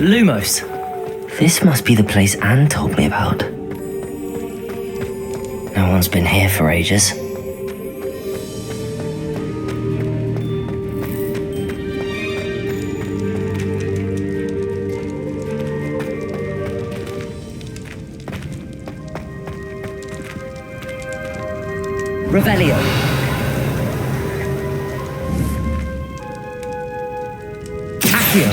Lumos. This must be the place Anne told me about. No one's been here for ages. Revelio. Accio.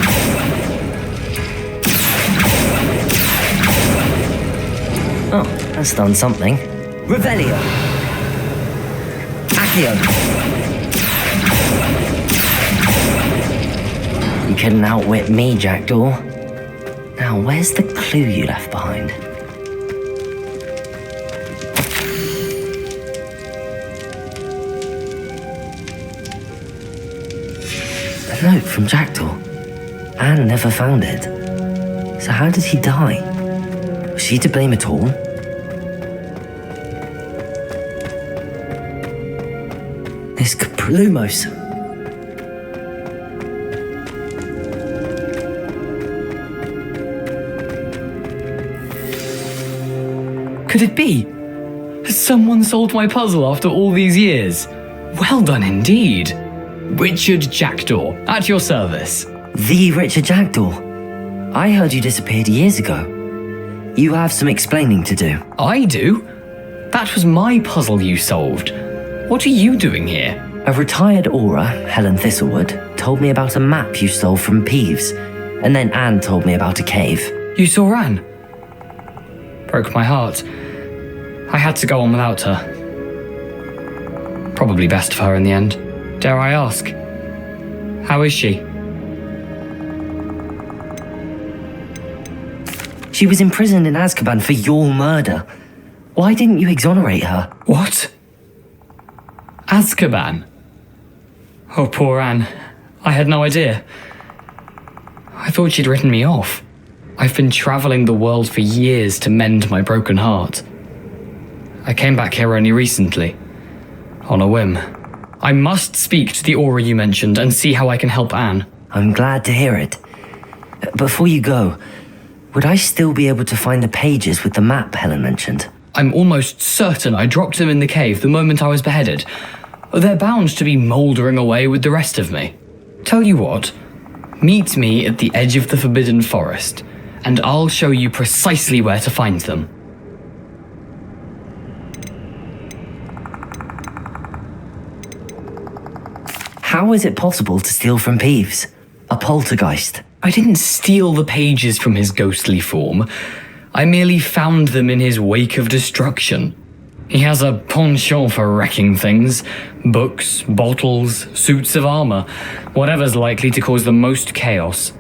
Oh, that's done something. Revelio. Accio. You couldn't outwit me, Jackdaw. Now, where's the clue you left behind? A note from Jackdaw. Anne never found it. So how did he die? Was she to blame at all? This Lumos. Could it be? Has someone solved my puzzle after all these years? Well done indeed. Richard Jackdaw, at your service. The Richard Jackdaw. I heard you disappeared years ago. You have some explaining to do. I do? That was my puzzle you solved. What are you doing here? A retired aura, Helen Thistlewood, told me about a map you stole from Peeves, and then Anne told me about a cave. You saw Anne? Broke my heart. I had to go on without her. Probably best for her in the end. Dare I ask? How is she? She was imprisoned in Azkaban for your murder. Why didn't you exonerate her? What? Azkaban? Oh, poor Anne. I had no idea. I thought she'd written me off. I've been travelling the world for years to mend my broken heart. I came back here only recently, on a whim. I must speak to the aura you mentioned and see how I can help Anne. I'm glad to hear it. Before you go, would I still be able to find the pages with the map Helen mentioned? I'm almost certain I dropped them in the cave the moment I was beheaded. They're bound to be mouldering away with the rest of me. Tell you what, meet me at the edge of the Forbidden Forest, and I'll show you precisely where to find them. How is it possible to steal from Peeves? A poltergeist? I didn't steal the pages from his ghostly form. I merely found them in his wake of destruction. He has a penchant for wrecking things. Books, bottles, suits of armor, whatever's likely to cause the most chaos.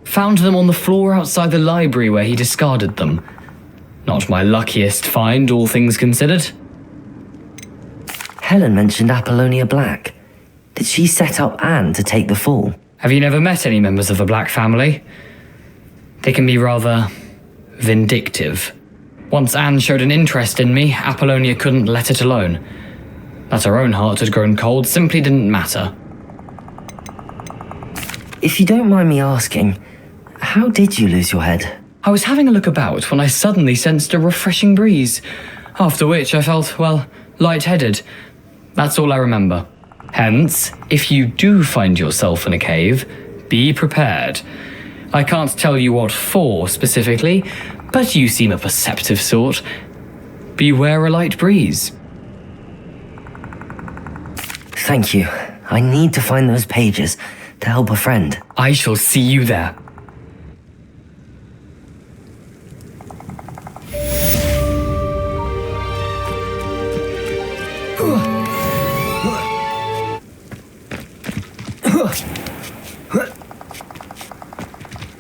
Found them on the floor outside the library where he discarded them. Not my luckiest find, all things considered. Helen mentioned Apollonia Black. Did she set up Anne to take the fall? Have you never met any members of the Black family? They can be rather vindictive. Once Anne showed an interest in me, Apollonia couldn't let it alone. That her own heart had grown cold simply didn't matter. If you don't mind me asking, how did you lose your head? I was having a look about when I suddenly sensed a refreshing breeze, after which I felt, well, lightheaded. That's all I remember. Hence, if you do find yourself in a cave, be prepared. I can't tell you what for specifically, but you seem a perceptive sort. Beware a light breeze. Thank you. I need to find those pages to help a friend. I shall see you there.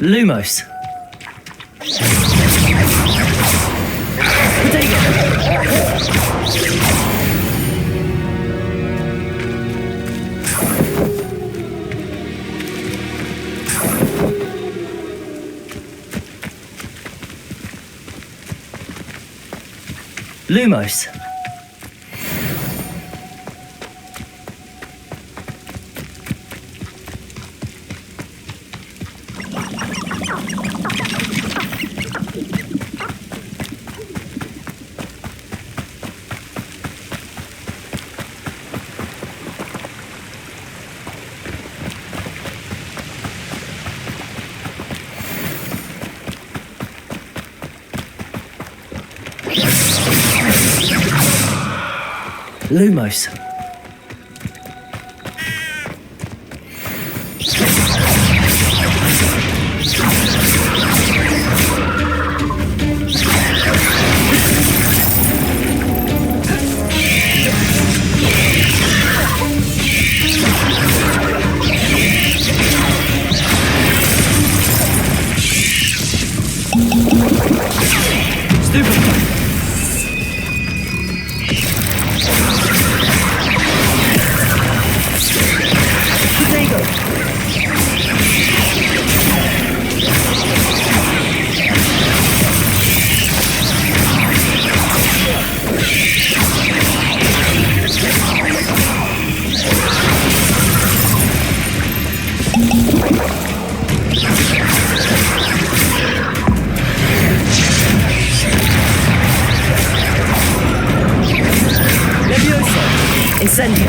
Lumos. Lumos. Lumos. Incendio.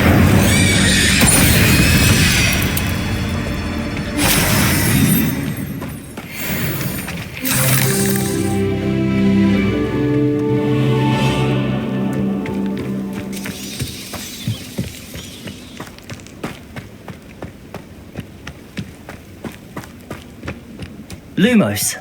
Lumos.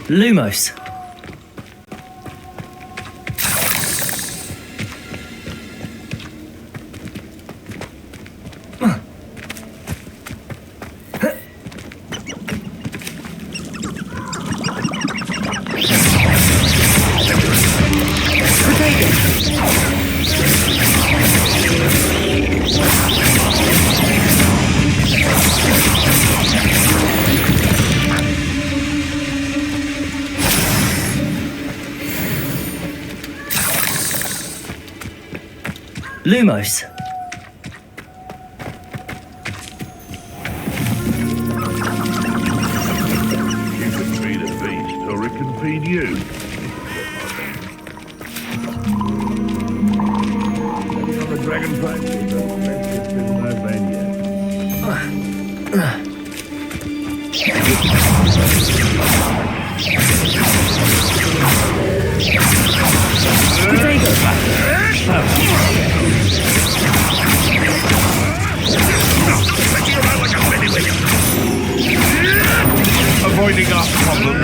Lumos. Lumos. You can feed a beast, or it can feed you. On the dragon practice, no man yet. Avoiding our problem.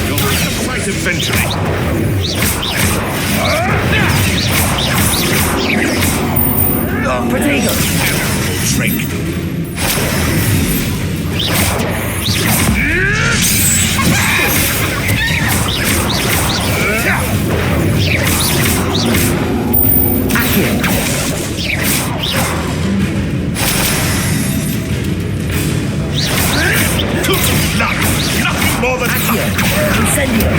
You'll have to fight eventually. Protego. Trick. Nothing more than Incendio.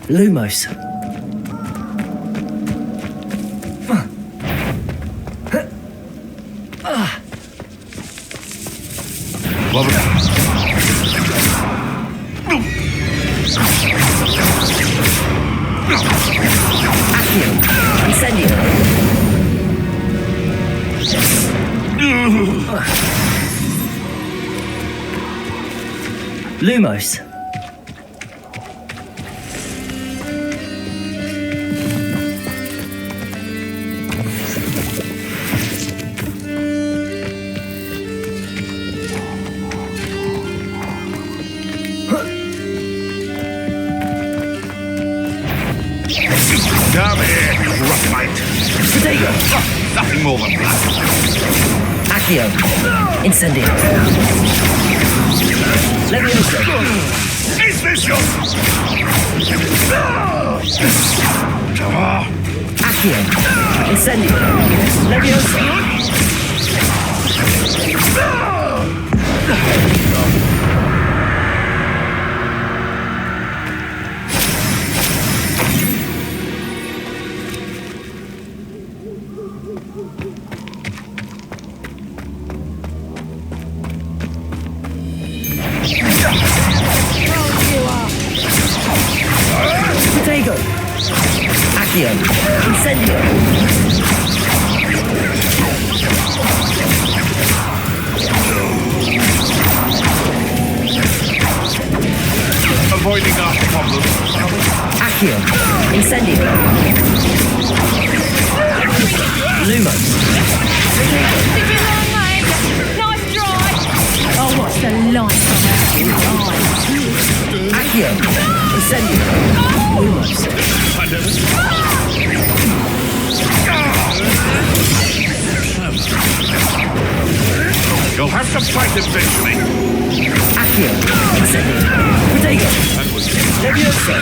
Lumos. Incendio. Lumos. Come here, rough mate. Protego. Nothing more than that. Accio. Incendio. Levioso. Is this your... Accio. Incendio. Levioso. Potato. Accio. Incendio. Avoiding our problem. Accio. Incendio. Lumos. Did you wrong, mate? Nice try. Oh, what's the line from Accio. Incendio. Lumos. You'll have to fight eventually. Accio. Incendio. Potato. Levioso.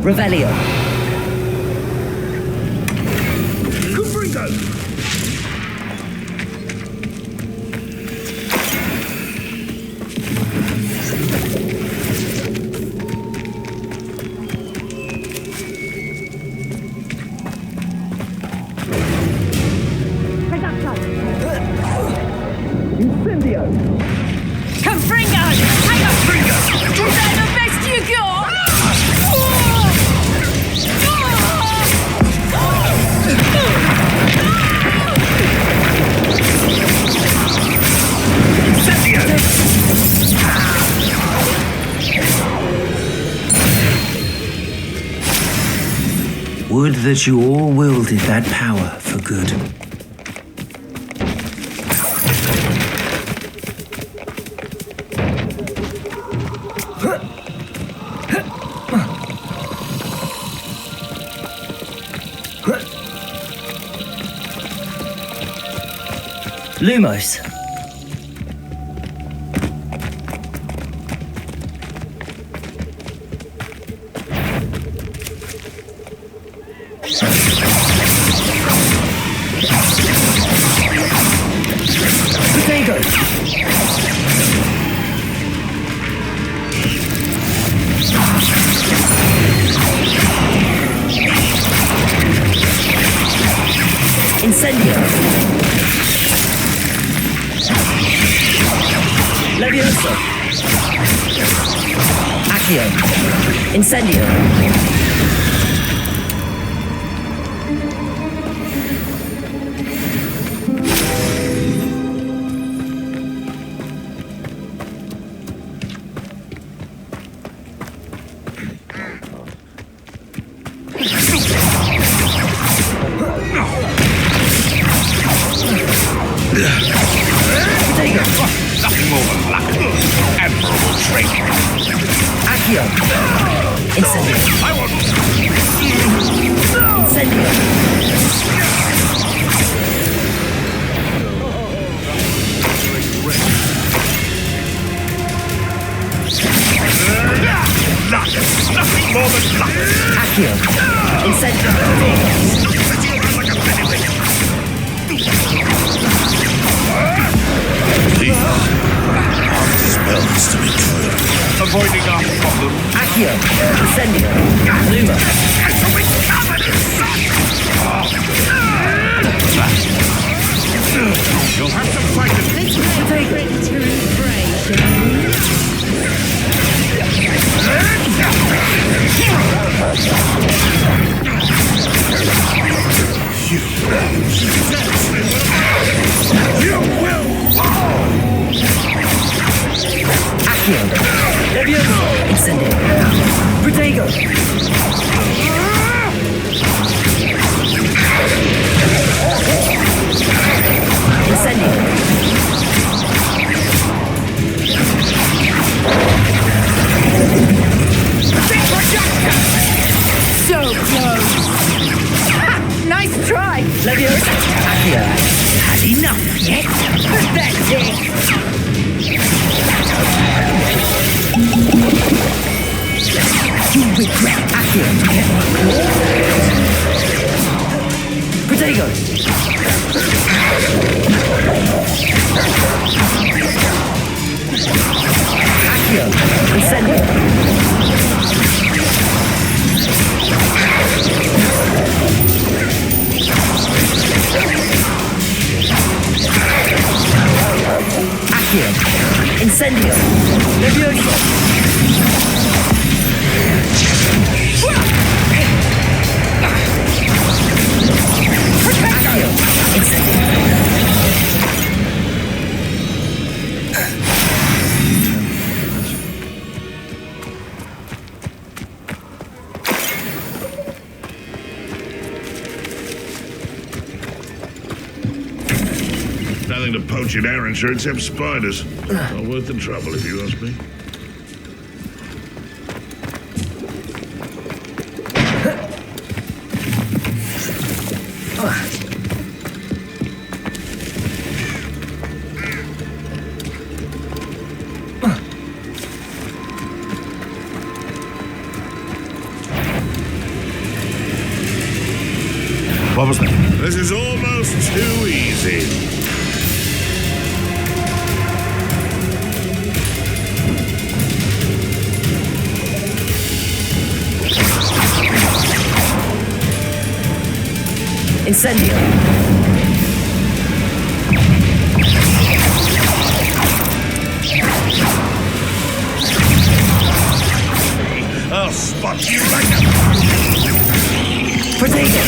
Revelio. Confringo. Incendio. Confringo! Hang on! Is that the best you got? Would that you all wielded that power for good. Lumos. Potato. Incendio. Levioso. Accio. Incendio. Nothing more than luck. Admirable training. Accio. Incendio. I want... Incendio. Luck. Nothing more than luck. Accio. Incendio. Spells to be true. Avoiding our problem. Accio. Incendio. Luma. You'll have to fight it. You will fall. Accio. Levioso. Incendio. Potato. Accio. Incendio. Accio. Incendio. Levioso. Accio. Incendio. Nothing to poach in Arrowshire except spiders. Not worth the trouble, if you ask me. What was that? This is almost too easy. Incendio. I'll spot you later. Potato.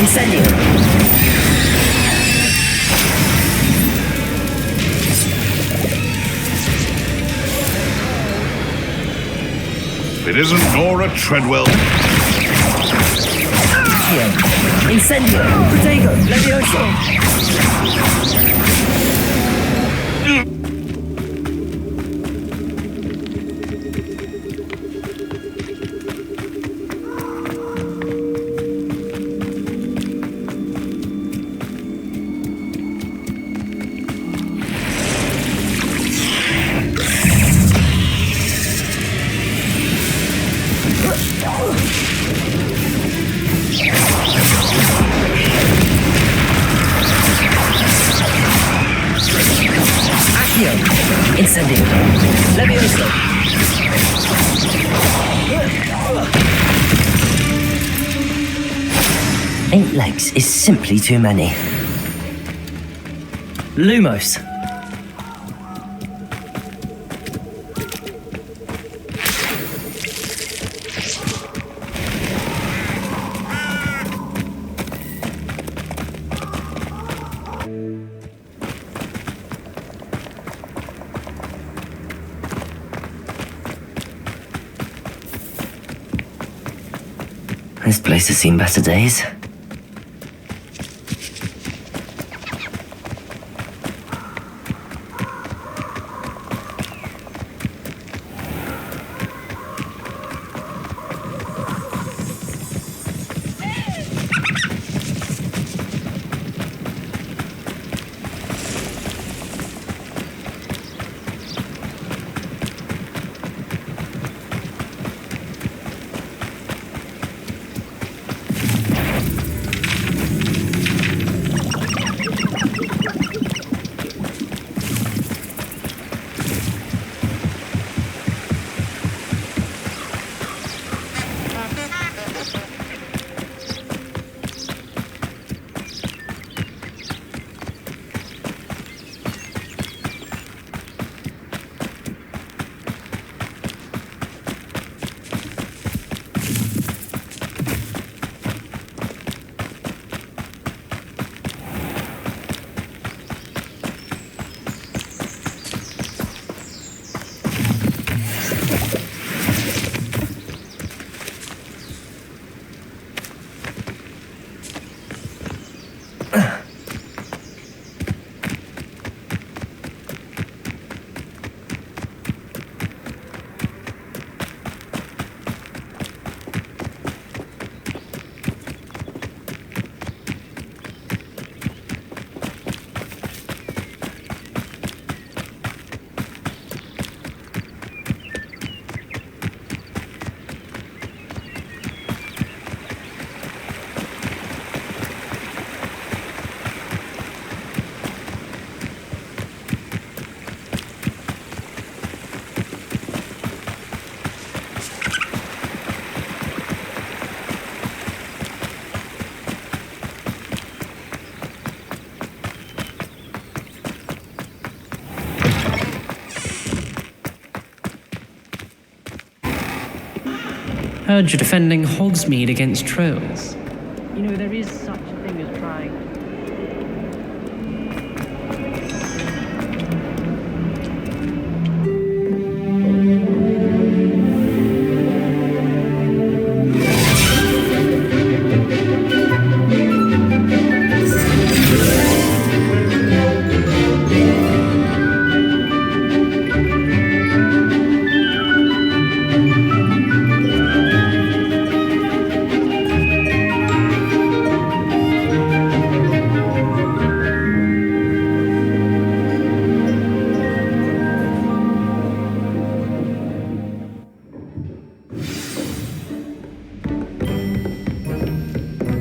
Incendio. If it isn't Nora Treadwell. Accio. Incendio. Protego. Levioso. Accio. Incendio. Levioso. Eight legs is simply too many. Lumos. This place has seen better days. Heard you're defending Hogsmeade against trolls. You know, there is such a thing as trying.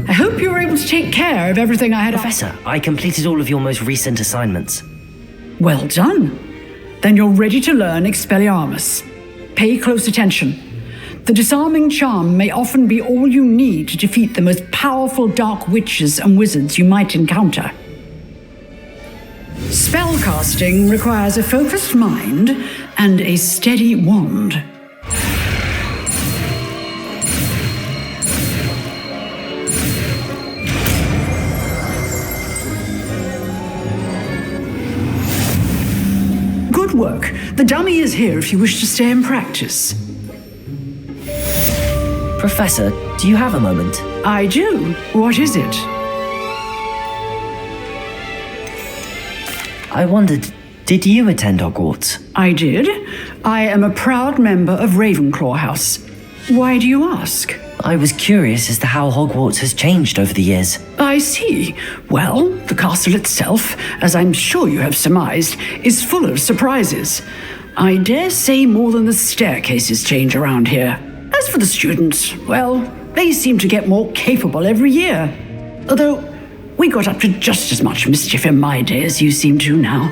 I hope you were able to take care of everything I had. Professor, I completed all of your most recent assignments. Well done. Then you're ready to learn Expelliarmus. Pay close attention. The disarming charm may often be all you need to defeat the most powerful dark witches and wizards you might encounter. Spellcasting requires a focused mind and a steady wand. Good work. The dummy is here if you wish to stay and practice. Professor, do you have a moment? I do. What is it? I wondered, did you attend Hogwarts? I did. I am a proud member of Ravenclaw House. Why do you ask? I was curious as to how Hogwarts has changed over the years. I see. Well, the castle itself, as I'm sure you have surmised, is full of surprises. I dare say more than the staircases change around here. As for the students, well, they seem to get more capable every year. Although, we got up to just as much mischief in my day as you seem to now.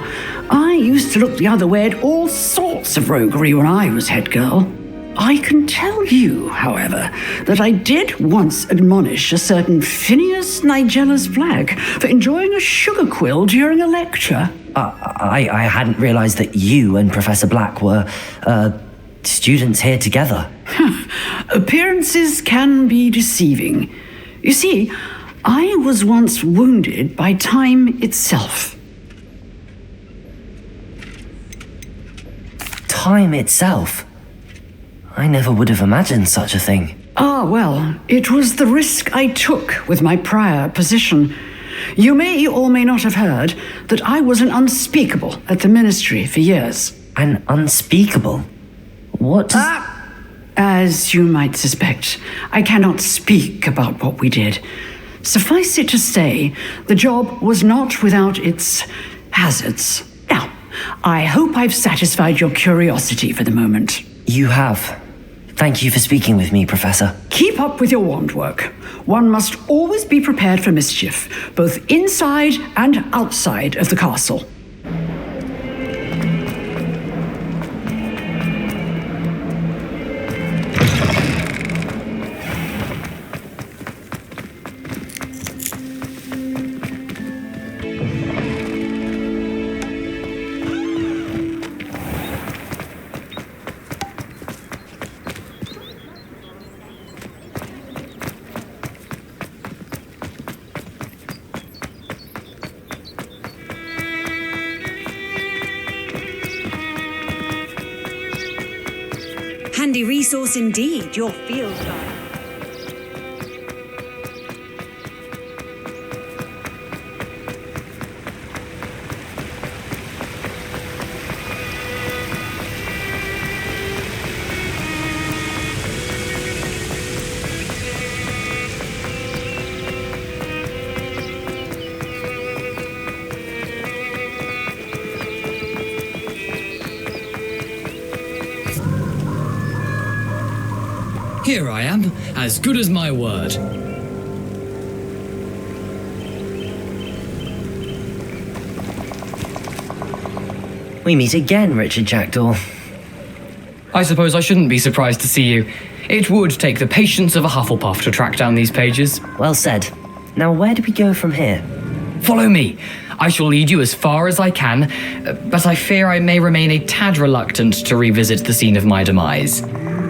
I used to look the other way at all sorts of roguery when I was head girl. I can tell you, however, that I did once admonish a certain Phineas Nigella's Flag for enjoying a sugar quill during a lecture. I hadn't realized that you and Professor Black were, students here together. Appearances can be deceiving. You see, I was once wounded by time itself. Time itself? I never would have imagined such a thing. Ah, well, it was the risk I took with my prior position. You may or may not have heard that I was an unspeakable at the ministry for years. An unspeakable? What does... As you might suspect, I cannot speak about what we did. Suffice it to say, the job was not without its hazards. Now, I hope I've satisfied your curiosity for the moment. You have. Thank you for speaking with me, Professor. Keep up with your wand work. One must always be prepared for mischief, both inside and outside of the castle. Handy resource indeed, your field guide. Here I am, as good as my word. We meet again, Richard Jackdaw. I suppose I shouldn't be surprised to see you. It would take the patience of a Hufflepuff to track down these pages. Well said. Now where do we go from here? Follow me. I shall lead you as far as I can, but I fear I may remain a tad reluctant to revisit the scene of my demise.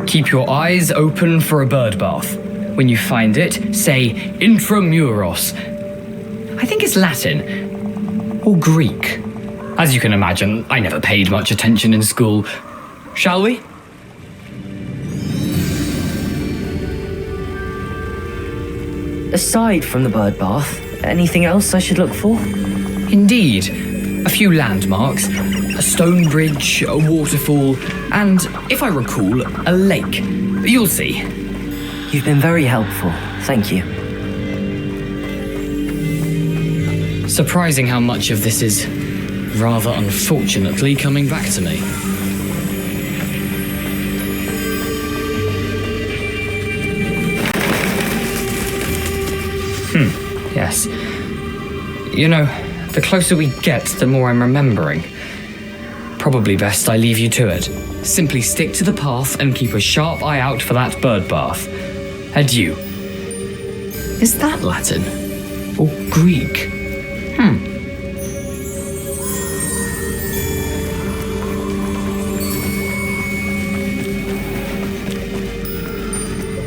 Keep your eyes open for a bird bath. When you find it, say intramuros. I think it's Latin. Or Greek. As you can imagine, I never paid much attention in school. Shall we? Aside from the bird bath, anything else I should look for? Indeed. A few landmarks, a stone bridge, a waterfall, and, if I recall, a lake. You'll see. You've been very helpful. Thank you. Surprising how much of this is, rather unfortunately, coming back to me. Yes. You know, the closer we get, the more I'm remembering. Probably best I leave you to it. Simply stick to the path and keep a sharp eye out for that bird bath. Adieu. Is that Latin? Or Greek?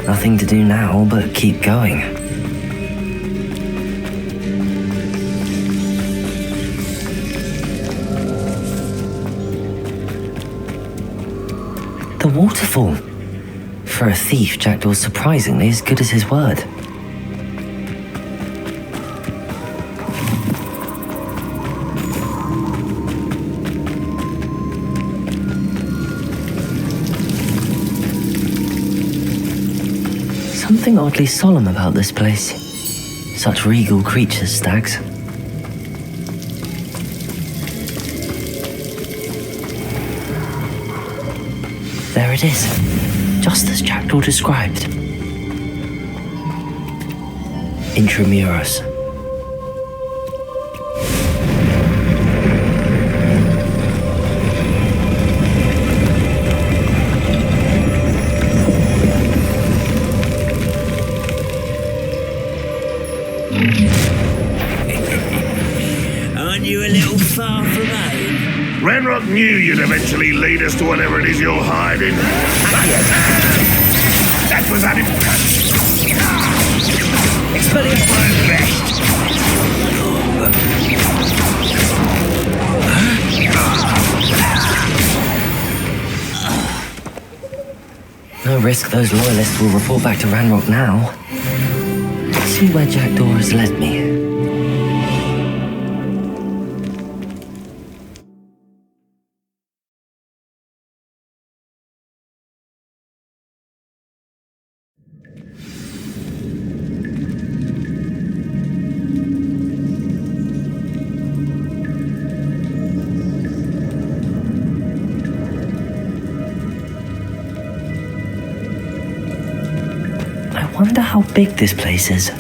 Nothing to do now but keep going. The waterfall. For a thief, Jackdaw's surprisingly as good as his word. Something oddly solemn about this place. Such regal creatures, stags. There it is, just as Jackdaw described. Intramuros. Aren't you a little far from home? Ranrock knew you'd eventually lead us to whatever it is you're hiding. That was Exfoliate best. No risk those loyalists will report back to Ranrock now. Let's see where Jackdaw has led me. I wonder how big this place is.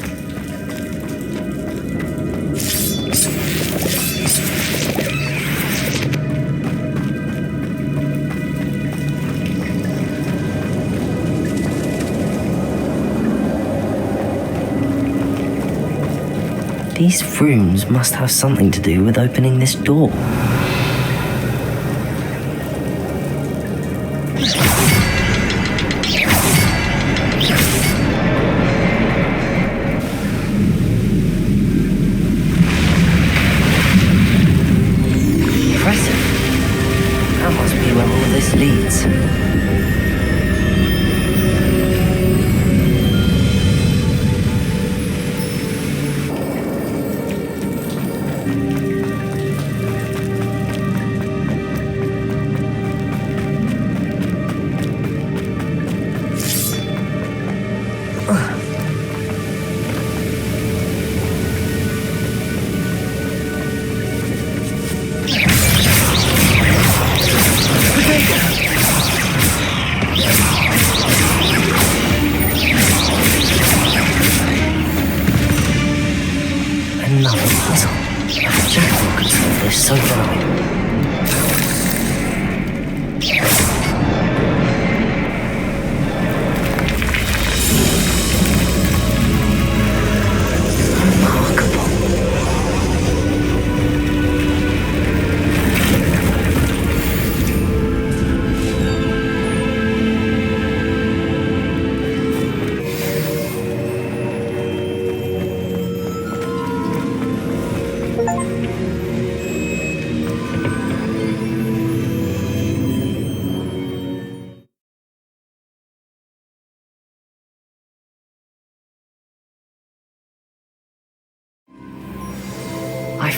These rooms must have something to do with opening this door. Impressive. That must be where all this leads.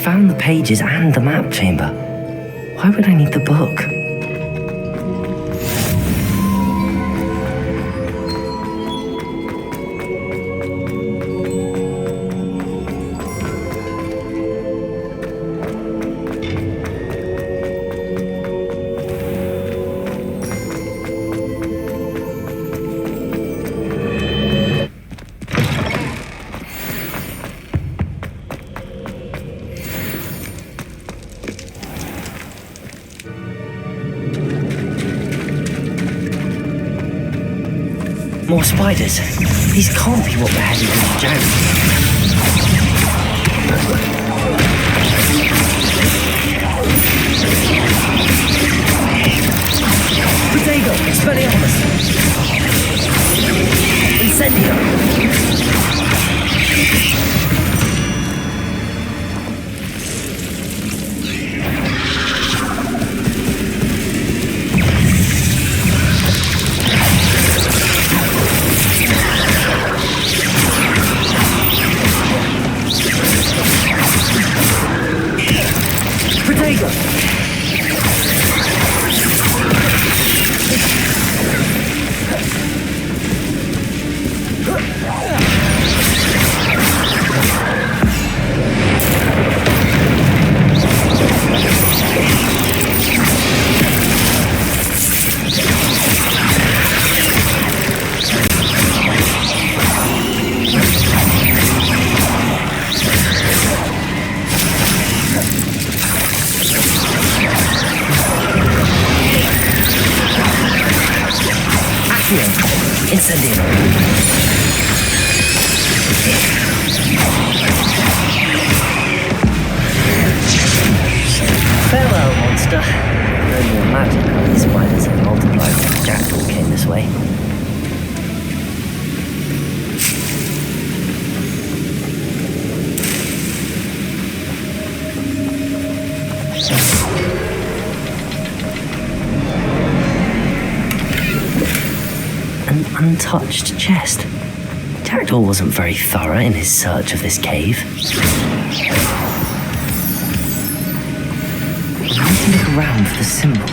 found the pages and the map chamber. Why would I need the book? More spiders. These can't be what we're heading to Jack. Protego, Expelliarmus! Incendio! Incendio. Farewell, monster. I can only imagine how these spiders have multiplied when Jackdaw came this way. An untouched chest. Jackdaw wasn't very thorough in his search of this cave. I need to look around for the symbol.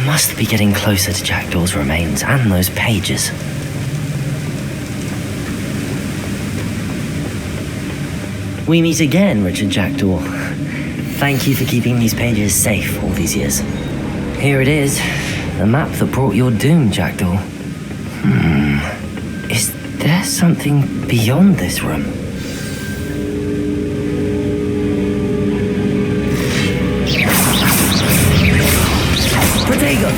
Must be getting closer to Jackdaw's remains and those pages. We meet again, Richard Jackdaw. Thank you for keeping these pages safe all these years. Here it is, the map that brought your doom, Jackdaw. Is there something beyond this room? Protego!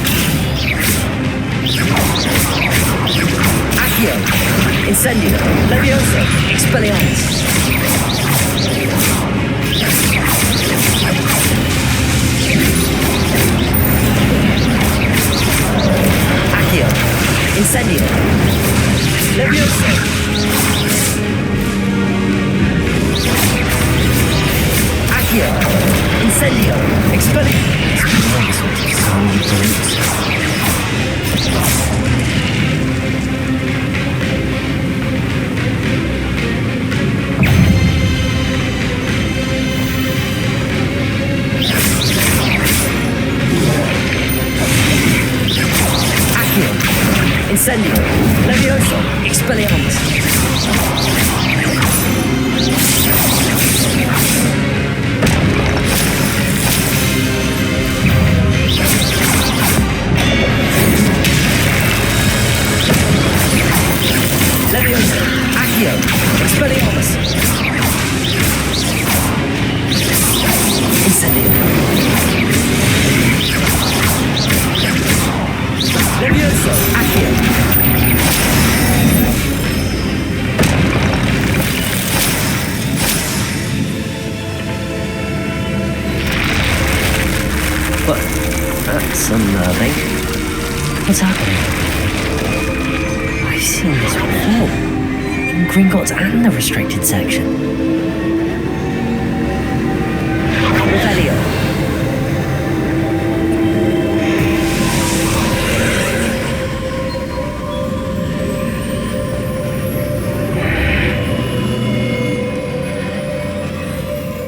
Accio! Incendio! Levioso! Expelliarmus! Accio! Incendio! Levioso! Accio! Incendio! Expelliarmus! Incendio! Levioso! Expelliarmus! Levioso! Accio! Expelliarmus! Incendio! Levioso! Accio! What? That's unnerving. What's happening? I've seen this before. Gringotts and the restricted section. Revelio.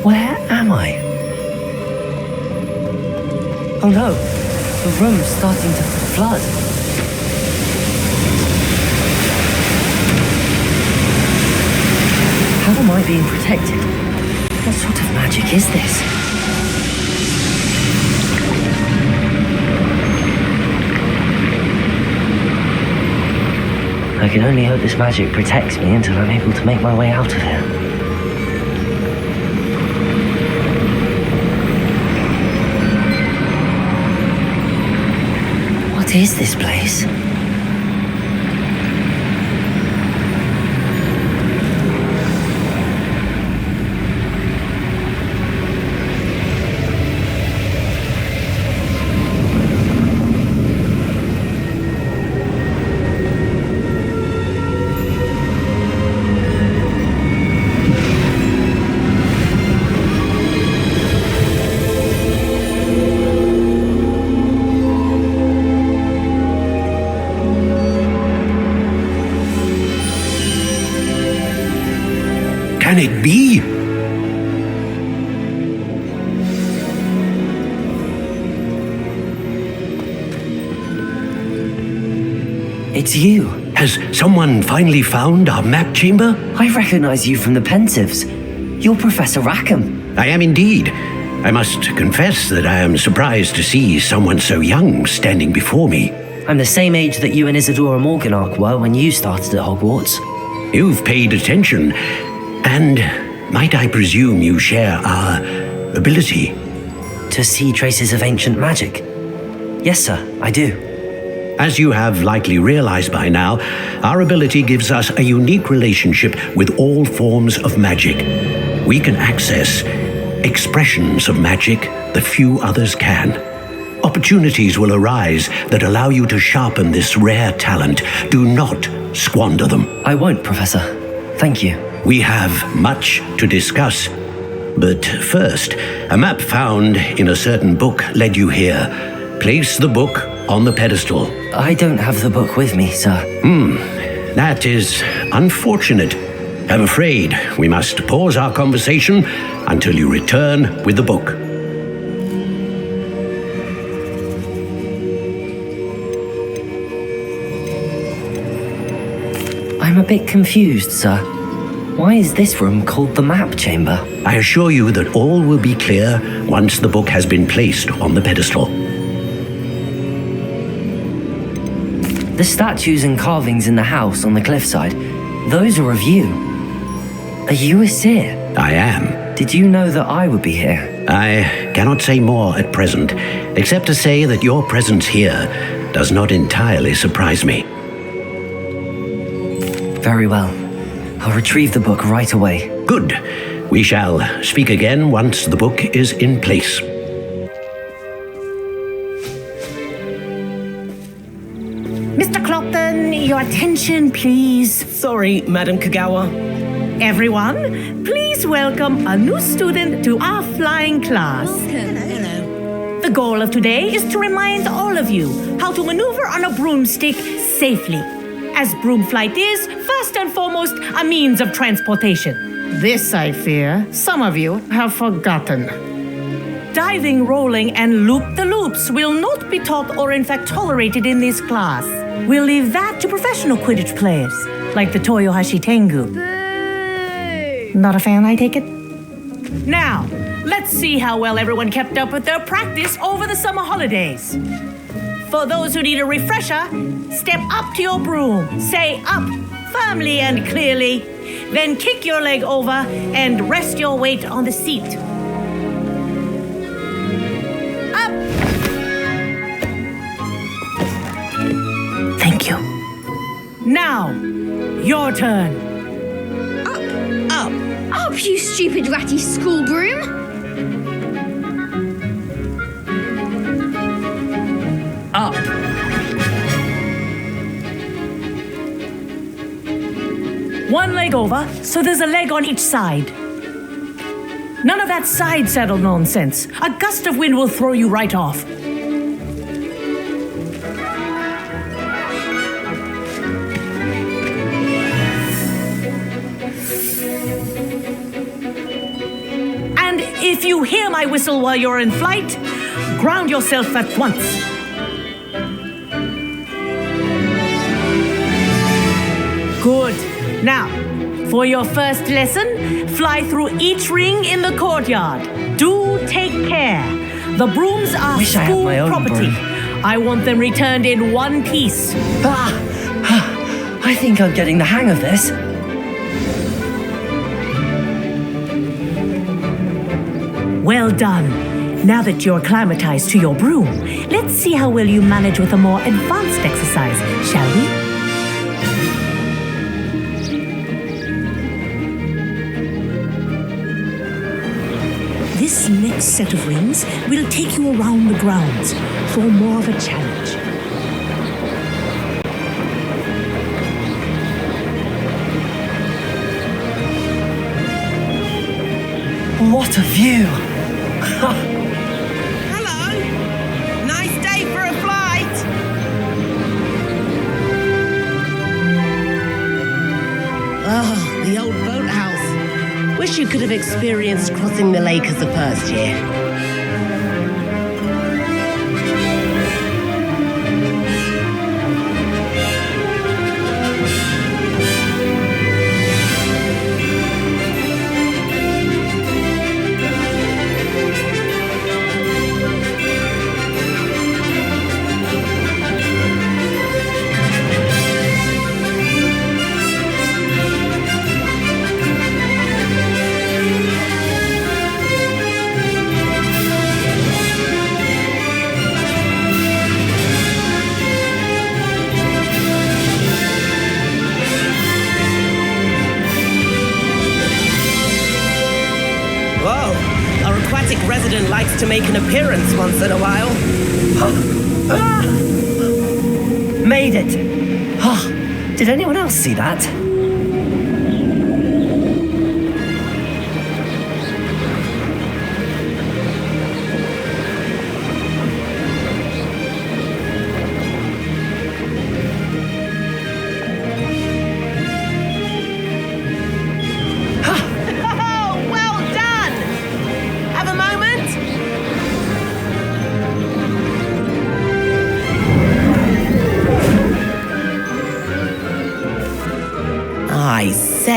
Where am I? Oh no, the room's starting to flood. How am I being protected? What sort of magic is this? I can only hope this magic protects me until I'm able to make my way out of here. What is this place? Can it be? It's you. Has someone finally found our map chamber? I recognize you from the Pensives. You're Professor Rackham. I am indeed. I must confess that I am surprised to see someone so young standing before me. I'm the same age that you and Isadora Morganach were when you started at Hogwarts. You've paid attention, and might I presume you share our ability? To see traces of ancient magic? Yes, sir, I do. As you have likely realized by now, our ability gives us a unique relationship with all forms of magic. We can access expressions of magic that few others can. Opportunities will arise that allow you to sharpen this rare talent. Do not squander them. I won't, Professor. Thank you. We have much to discuss. But first, a map found in a certain book led you here. Place the book on the pedestal. I don't have the book with me, sir. That is unfortunate. I'm afraid we must pause our conversation until you return with the book. I'm a bit confused, sir. Why is this room called the map chamber? I assure you that all will be clear once the book has been placed on the pedestal. The statues and carvings in the house on the cliffside, those are of you. Are you a seer? I am. Did you know that I would be here? I cannot say more at present, except to say that your presence here does not entirely surprise me. Very well. I'll retrieve the book right away. Good. We shall speak again once the book is in place. Mr. Clopton, your attention, please. Sorry, Madam Kagawa. Everyone, please welcome a new student to our flying class. Hello. The goal of today is to remind all of you how to maneuver on a broomstick safely, as broom flight is, first and foremost, a means of transportation. This, I fear, some of you have forgotten. Diving, rolling, and loop-the-loops will not be taught or in fact tolerated in this class. We'll leave that to professional Quidditch players, like the Toyohashi Tengu. Not a fan, I take it? Now, let's see how well everyone kept up with their practice over the summer holidays. For those who need a refresher, step up to your broom, say up firmly and clearly, then kick your leg over and rest your weight on the seat. Up! Thank you. Now, your turn. Up, you stupid ratty school broom! Up. One leg leg over, so there's a leg on each side. None of that side saddle nonsense. A gust of wind will throw you right off. And if you hear my whistle while you're in flight, ground yourself at once. Good. Now, for your first lesson, fly through each ring in the courtyard. Do take care. The brooms are Wish I had school my own property. broom. I want them returned in one piece. I think I'm getting the hang of this. Well done. Now that you're acclimatized to your broom, let's see how well you manage with a more advanced exercise, shall we? This next set of rings will take you around the grounds for more of a challenge. What a view! Hello. Nice day for a flight. Oh, the old boathouse. Wish you could have experienced crossing the lake as a first year. Resident likes to make an appearance once in a while. Made it! Did anyone else see that?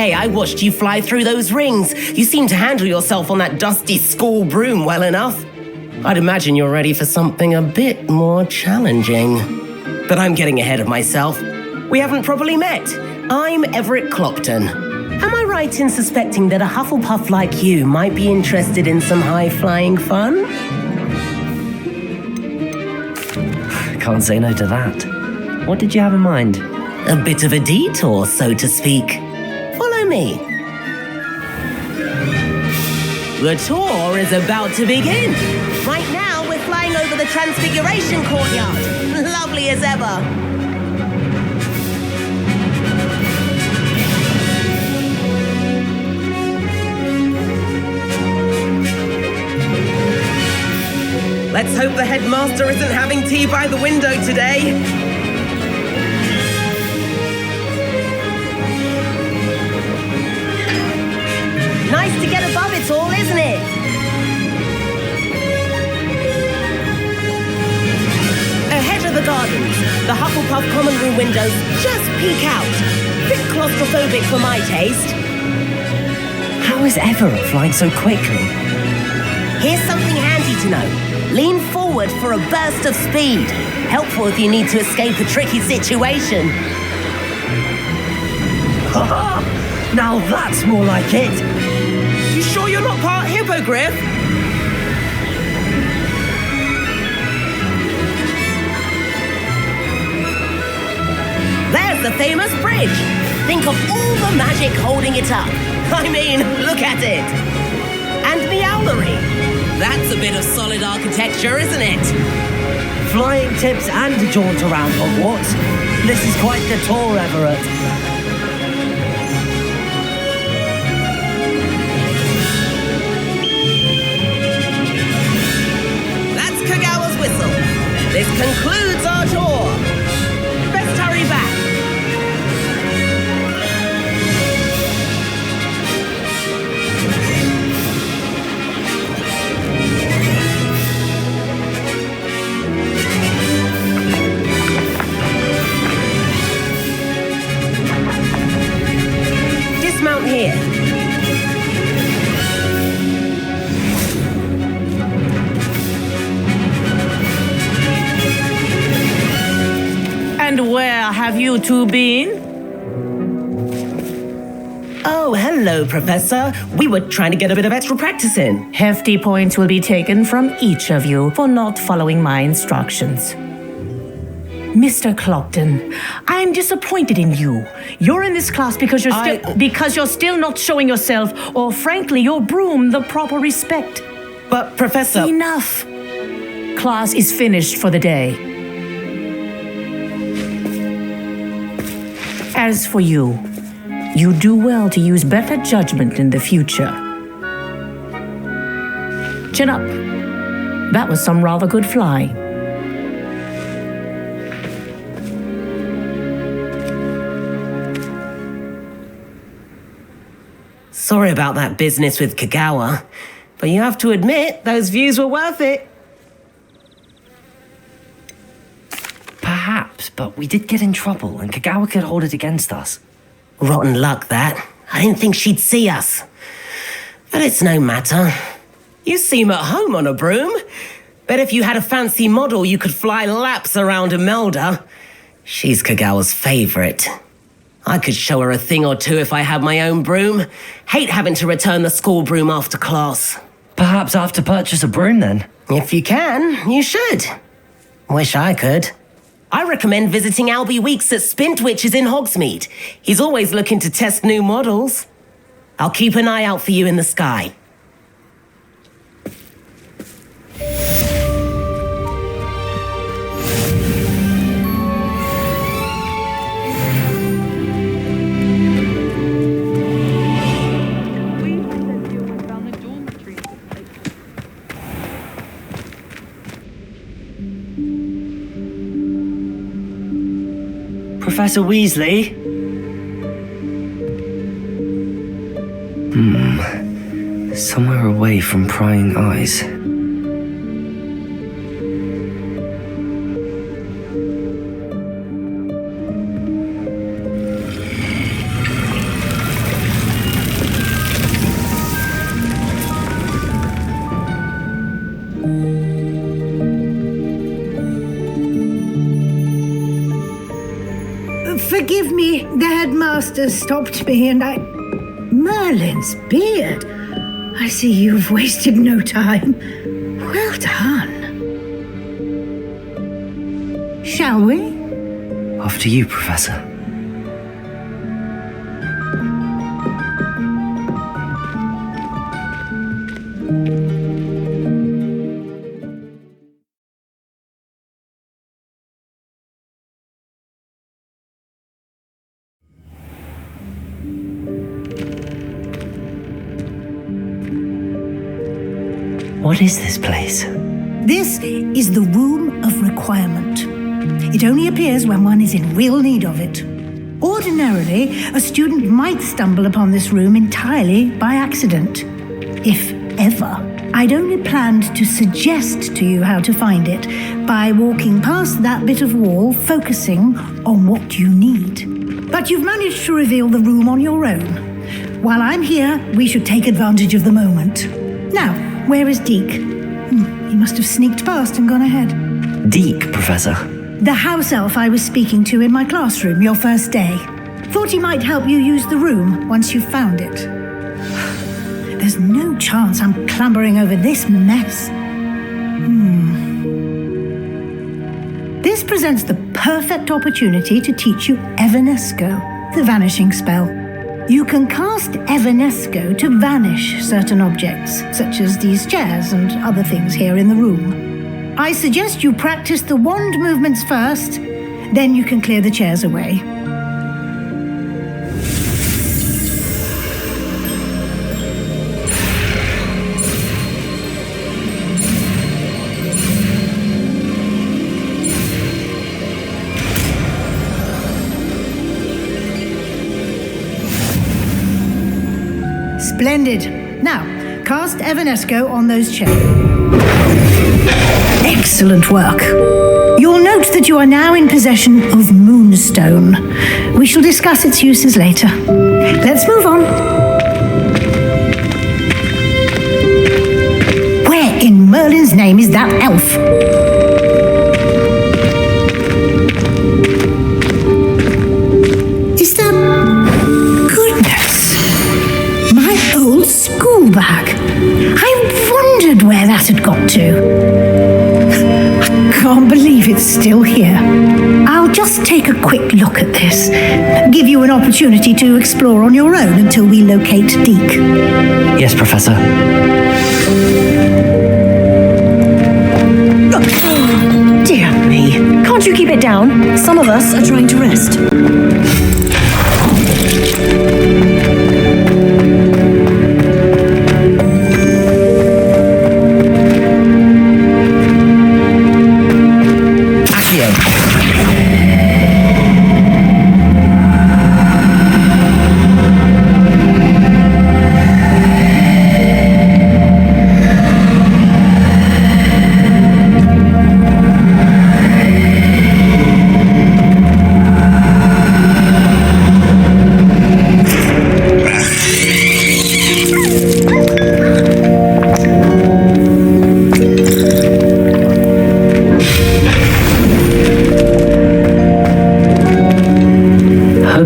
I watched you fly through those rings. You seem to handle yourself on that dusty school broom well enough. I'd imagine you're ready for something a bit more challenging. But I'm getting ahead of myself. We haven't properly met. I'm Everett Clopton. Am I right in suspecting that a Hufflepuff like you might be interested in some high-flying fun? Can't say no to that. What did you have in mind? A bit of a detour, so to speak. Follow me. The tour is about to begin. Right now, we're flying over the Transfiguration Courtyard. Lovely as ever. Let's hope the headmaster isn't having tea by the window today. Nice to get above it all, isn't it? Ahead of the gardens, the Hufflepuff common room windows just peek out. Bit claustrophobic for my taste. How is Everett flying so quickly? Here's something handy to know. Lean forward for a burst of speed. Helpful if you need to escape a tricky situation. Now that's more like it. You sure you're not part hippogriff? There's the famous bridge. Think of all the magic holding it up. I mean, look at it. And Meowlery. That's a bit of solid architecture, isn't it? Flying tips and a jaunt around Hogwarts. This is quite the tour, Everett. concludes our tour. Best hurry back. Dismount here. And where have you two been? Oh, hello, Professor. We were trying to get a bit of extra practice in. Hefty points will be taken from each of you for not following my instructions. Mr. Clopton, I'm disappointed in you. You're in this class because you're still not showing yourself, or frankly, your broom the proper respect. But, Professor... Enough. Class is finished for the day. As for you, you do well to use better judgment in the future. Chin up. That was some rather good flying. Sorry about that business with Kagawa, but you have to admit those views were worth it. Perhaps, but we did get in trouble, and Kagawa could hold it against us. Rotten luck, that. I didn't think she'd see us. But it's no matter. You seem at home on a broom. Bet if you had a fancy model, you could fly laps around Imelda. She's Kagawa's favorite. I could show her a thing or two if I had my own broom. Hate having to return the school broom after class. Perhaps I have to purchase a broom then. If you can, you should. Wish I could. I recommend visiting Albie Weeks at Spintwitches in Hogsmeade. He's always looking to test new models. I'll keep an eye out for you in the sky. Professor Weasley? Somewhere away from prying eyes. Forgive me, the headmaster stopped me and I... Merlin's beard. I see you've wasted no time. Well done. Shall we? After you, Professor. What is this place? This is the Room of Requirement. It only appears when one is in real need of it. Ordinarily, a student might stumble upon this room entirely by accident. If ever. I'd only planned to suggest to you how to find it by walking past that bit of wall, focusing on what you need. But you've managed to reveal the room on your own. While I'm here, we should take advantage of the moment. Now, where is Deke? He must have sneaked past and gone ahead. Deke, Professor. The house elf I was speaking to in my classroom your first day. Thought he might help you use the room once you've found it. There's no chance I'm clambering over this mess. This presents the perfect opportunity to teach you Evanesco, the vanishing spell. You can cast Evanesco to vanish certain objects, such as these chairs and other things here in the room. I suggest you practice the wand movements first, then you can clear the chairs away. Splendid. Now, cast Evanesco on those chairs. Excellent work. You'll note that you are now in possession of Moonstone. We shall discuss its uses later. Let's move on. Where in Merlin's name is that elf? Is that... Goodness! My old school bag. I wondered where that had got to. Can't believe it's still here. I'll just take a quick look at this. Give you an opportunity to explore on your own until we locate Deke. Yes, Professor. Oh, dear me. Can't you keep it down? Some of us are trying to rest.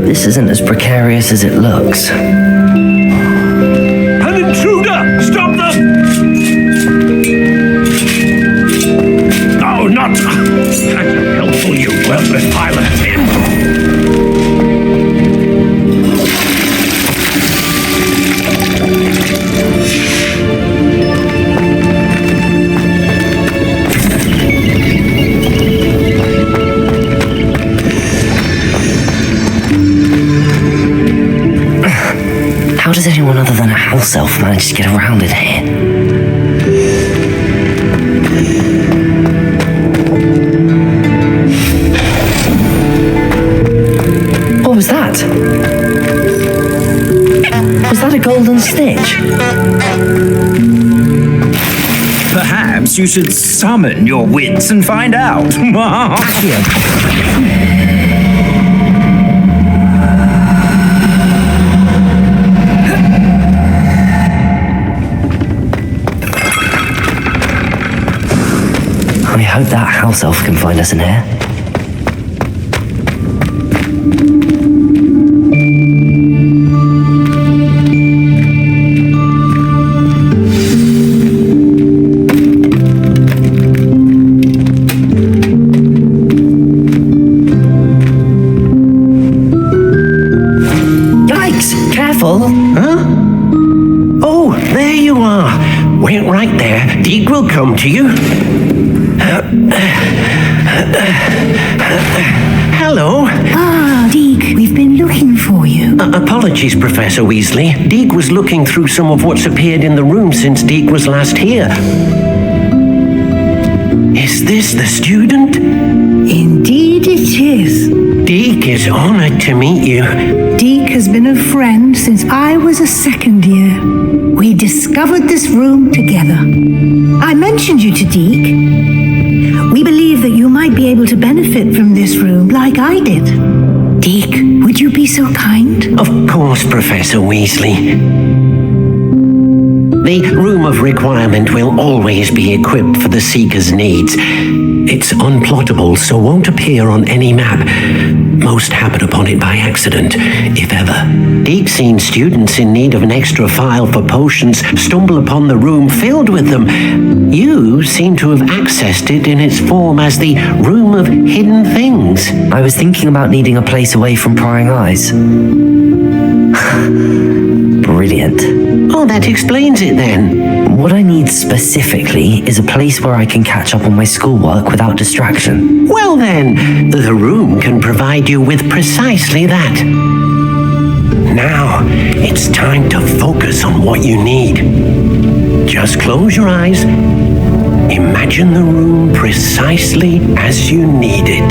This isn't as precarious as it looks. An intruder! Stop them! No, not... That's a helpful, you worthless pile of tin! How does anyone other than a house elf manage to get around in here? What was that? Was that a golden snitch? Perhaps you should summon your wits and find out. I hope that house elf can find us in here. Yikes! Careful! Huh? Oh, there you are. Wait right there. Deke will come to you. Hello. Ah, Deke, we've been looking for you. Apologies, Professor Weasley. Deke was looking through some of what's appeared in the room since Deke was last here. Is this the student? Indeed it is. Deke is honored to meet you. Deke has been a friend since I was a second year. We discovered this room together. I mentioned you to Deke. We believe that you might be able to benefit from this room like I did. Deke, would you be so kind? Of course, Professor Weasley. The Room of Requirement will always be equipped for the Seeker's needs. It's unplottable, so won't appear on any map. Most happen upon it by accident, if ever. Deke's seen students in need of an extra file for potions stumble upon the room filled with them. You seem to have accessed it in its form as the Room of Hidden Things. I was thinking about needing a place away from prying eyes. Brilliant. Oh, that explains it then. What I need specifically is a place where I can catch up on my schoolwork without distraction. Well then, the room can provide you with precisely that. Now, it's time to focus on what you need. Just close your eyes. Imagine the room precisely as you need it.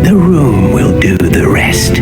The room will do the rest.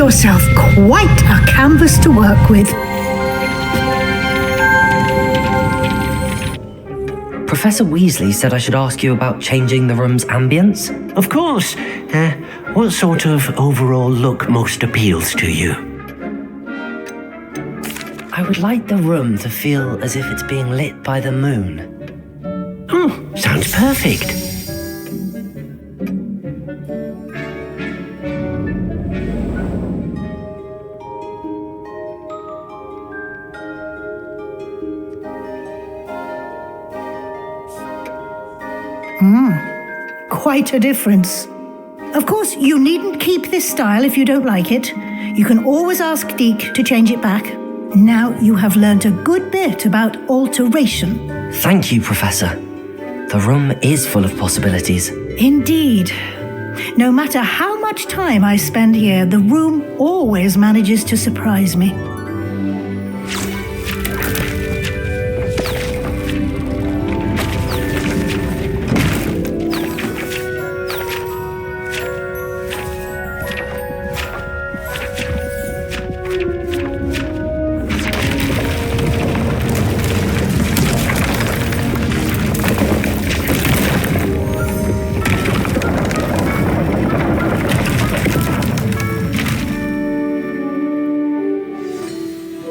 yourself quite a canvas to work with. Professor Weasley said I should ask you about changing the room's ambience. Of course. What sort of overall look most appeals to you? I would like the room to feel as if it's being lit by the moon. Oh, sounds perfect. Quite a difference. Of course, you needn't keep this style if you don't like it. You can always ask Deke to change it back. Now you have learnt a good bit about alteration. Thank you, Professor. The room is full of possibilities. Indeed. No matter how much time I spend here, the room always manages to surprise me.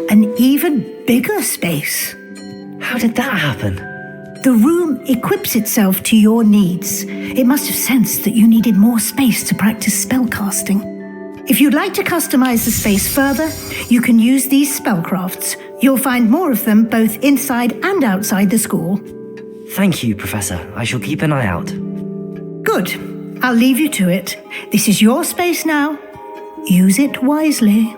An even bigger space. How did that happen? The room equips itself to your needs. It must have sensed that you needed more space to practice spellcasting. If you'd like to customize the space further, you can use these spellcrafts. You'll find more of them both inside and outside the school. Thank you, Professor. I shall keep an eye out. Good. I'll leave you to it. This is your space now. Use it wisely.